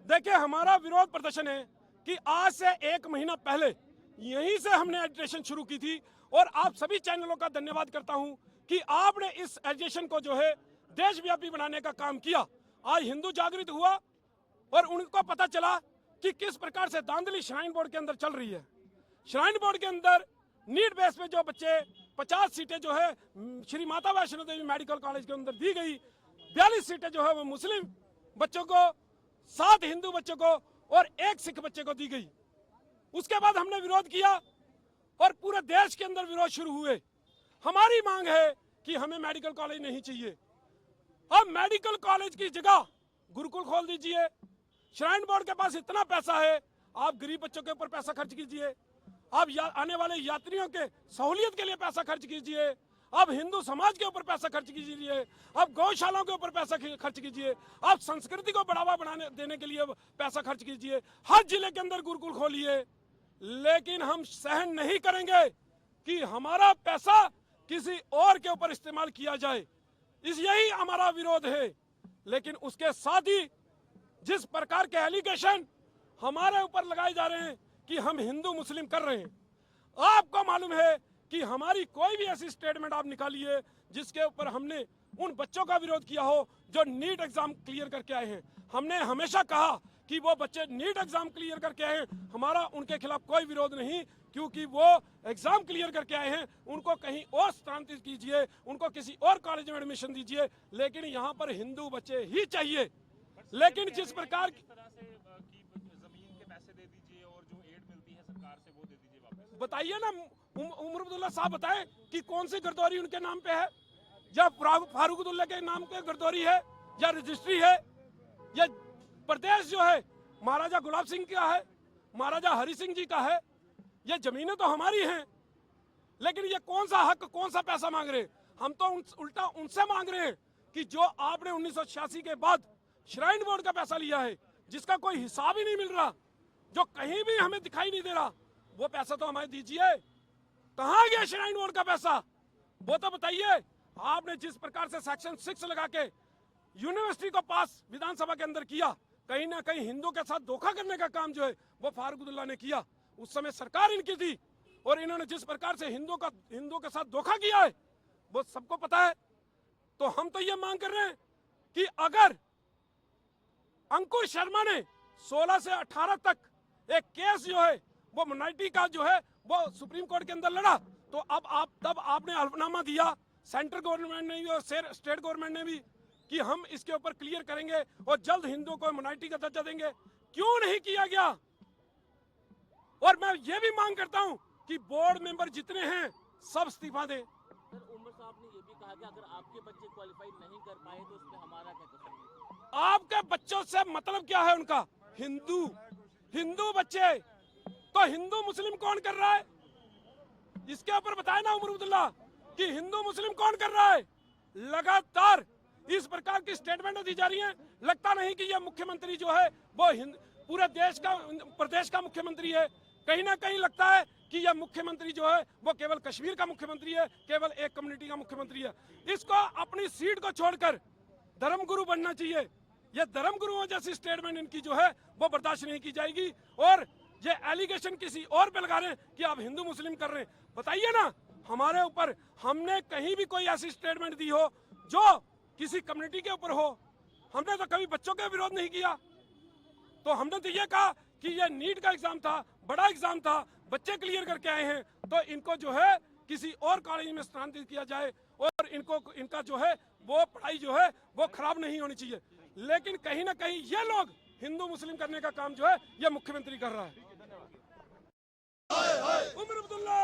देखिए, हमारा विरोध प्रदर्शन है कि आज से 1 महीना पहले यहीं से हमने एजिटेशन शुरू की थी और आप सभी चैनलों का धन्यवाद करता हूं कि आपने इस एजिटेशन को जो है देशव्यापी बनाने का काम किया। आज हिंदू जागृत हुआ और उनको पता चला कि किस प्रकार से धांधली श्राइन बोर्ड के अंदर चल रही है। श्राइन बोर्ड के अंदर नीट बेस पे जो बच्चे 50 सीटें जो है श्री माता वैष्णो देवी मेडिकल कॉलेज के अंदर दी गई, 42 सीटें जो है वो मुस्लिम बच्चों को, 7 हिंदू बच्चों को और 1 सिख बच्चे को दी गई। उसके बाद हमने विरोध किया और पूरे देश के अंदर विरोध शुरू हुए। हमारी मांग है कि हमें मेडिकल कॉलेज नहीं चाहिए। अब मेडिकल कॉलेज की जगह गुरुकुल खोल दीजिए। श्राइन बोर्ड के पास इतना पैसा है, आप गरीब बच्चों के ऊपर पैसा खर्च कीजिए। आप आने वाले यात्रियों के सहूलियत के लिए पैसा खर्च कीजिए। आप हिंदू समाज के ऊपर पैसा खर्च कीजिए। आप गौशालाओं के ऊपर पैसा खर्च कीजिए। आप संस्कृति को बढ़ावा देने के लिए पैसा खर्च कीजिए। हर जिले के अंदर गुरुकुल खोलिए। लेकिन हम सहन नहीं करेंगे कि हमारा पैसा किसी और के ऊपर इस्तेमाल किया जाए। यही हमारा विरोध है। लेकिन उसके साथ ही जिस प्रकार के एलिगेशन हमारे ऊपर लगाए जा रहे हैं कि हम हिंदू मुस्लिम कर रहे हैं, आपको मालूम है कि हमारी कोई भी ऐसी स्टेटमेंट आप निकालिए जिसके ऊपर हमने उन बच्चों का विरोध किया हो जो नीट एग्जाम क्लियर करके आए हैं। हमने हमेशा कहा कि वो बच्चे नीट एग्जाम क्लियर करके आए हैं, हमारा उनके खिलाफ कोई विरोध नहीं, क्योंकि वो एग्जाम क्लियर करके आए हैं। उनको कहीं और स्थानांतरित कीजिए, उनको किसी और कॉलेज में एडमिशन दीजिए, लेकिन यहाँ पर हिंदू बच्चे ही चाहिए। लेकिन जिस प्रकार जमीन के पैसे दे दीजिए और जो एड मिलती है सरकार से वो दे दीजिए वापस। बताइए ना, उमर अब्दुल्ला साहब बताएं कि कौन सी गिरदौरी उनके नाम पे है, या फारूक अब्दुल्ला के नाम पे गिरदौरी है, या रजिस्ट्री है, या प्रदेश जो है महाराजा गुलाब सिंह का है, महाराजा हरि सिंह जी का है। ये जमीनें तो हमारी हैं, लेकिन ये कौन सा हक, कौन सा पैसा मांग रहे हैं? हम तो उल्टा उनसे मांग रहे हैं कि जो आपने 1986 के बाद श्राइन बोर्ड का पैसा लिया है, जिसका कोई हिसाब ही नहीं मिल रहा, जो कहीं भी हमें दिखाई नहीं दे रहा, वो पैसा तो हमें दीजिए। कहाँ गया श्राइन बोर्ड का पैसा, वो तो बताइए। आपने जिस प्रकार से सेक्शन 6 लगा के यूनिवर्सिटी को पास विधानसभा के अंदर किया, कहीं ना कहीं हिंदू के साथ धोखा करने का काम जो है वो फारूक अब्दुल्ला ने किया। उस समय सरकार इनकी थी और इन्होंने जिस प्रकार से हिंदू के साथ धोखा किया है वो सबको पता है। तो हम तो ये मांग कर रहे हैं कि अगर अंकुर शर्मा ने 16 से 18 तक एक केस जो है वो माइनॉरिटी का जो है वो सुप्रीम कोर्ट के अंदर लड़ा, तो अब तब आपने हल्फनामा दिया, सेंट्रल गवर्नमेंट ने भी और स्टेट गवर्नमेंट ने भी, कि हम इसके ऊपर क्लियर करेंगे और जल्द हिंदुओं को माइनॉरिटी का दर्जा देंगे। क्यों नहीं किया गया? और मैं ये भी मांग करता हूं कि बोर्ड मेंबर जितने हैं सब इस्तीफा दें। सर, उमर साहब ने ये भी कहा कि अगर आपके बच्चे क्वालिफाई नहीं कर पाए तो उसमें हमारा क्या कसूर? आपके बच्चों से मतलब क्या है उनका? हिंदू बच्चे तो हिंदू मुस्लिम कौन कर रहा है? इसके ऊपर बताए ना उमर अब्दुल्ला कि हिंदू मुस्लिम कौन कर रहा है। लगातार इस प्रकार की स्टेटमेंट दी जा रही है। लगता नहीं कि यह मुख्यमंत्री जो है वो पूरे देश का, प्रदेश का मुख्यमंत्री है। कहीं ना कहीं लगता है कि यह मुख्यमंत्री जो है वो केवल कश्मीर का मुख्यमंत्री है, केवल एक कम्युनिटी का मुख्यमंत्री है। इसको अपनी सीट को छोड़कर धर्मगुरु बनना चाहिए। यह धर्मगुरुओं जैसी स्टेटमेंट इनकी जो है वो बर्दाश्त नहीं की जाएगी। और ये एलिगेशन किसी और पे लगा रहे हैं कि आप हिंदू मुस्लिम कर रहे हैं। बताइए ना हमारे ऊपर, हमने कहीं भी कोई ऐसी स्टेटमेंट दी हो जो किसी कम्युनिटी के ऊपर हो? हमने तो कभी बच्चों का विरोध नहीं किया। तो हमने तो ये कहा कि ये नीट का एग्जाम था, बड़ा एग्जाम था, बच्चे क्लियर करके आए हैं, तो इनको जो है किसी और कॉलेज में स्थानांतरित किया जाए और इनका जो है वो पढ़ाई जो है वो खराब नहीं होनी चाहिए। लेकिन कहीं ना कहीं ये लोग हिंदू मुस्लिम करने का काम जो है ये मुख्यमंत्री कर रहा है। उमर अब्दुल्ला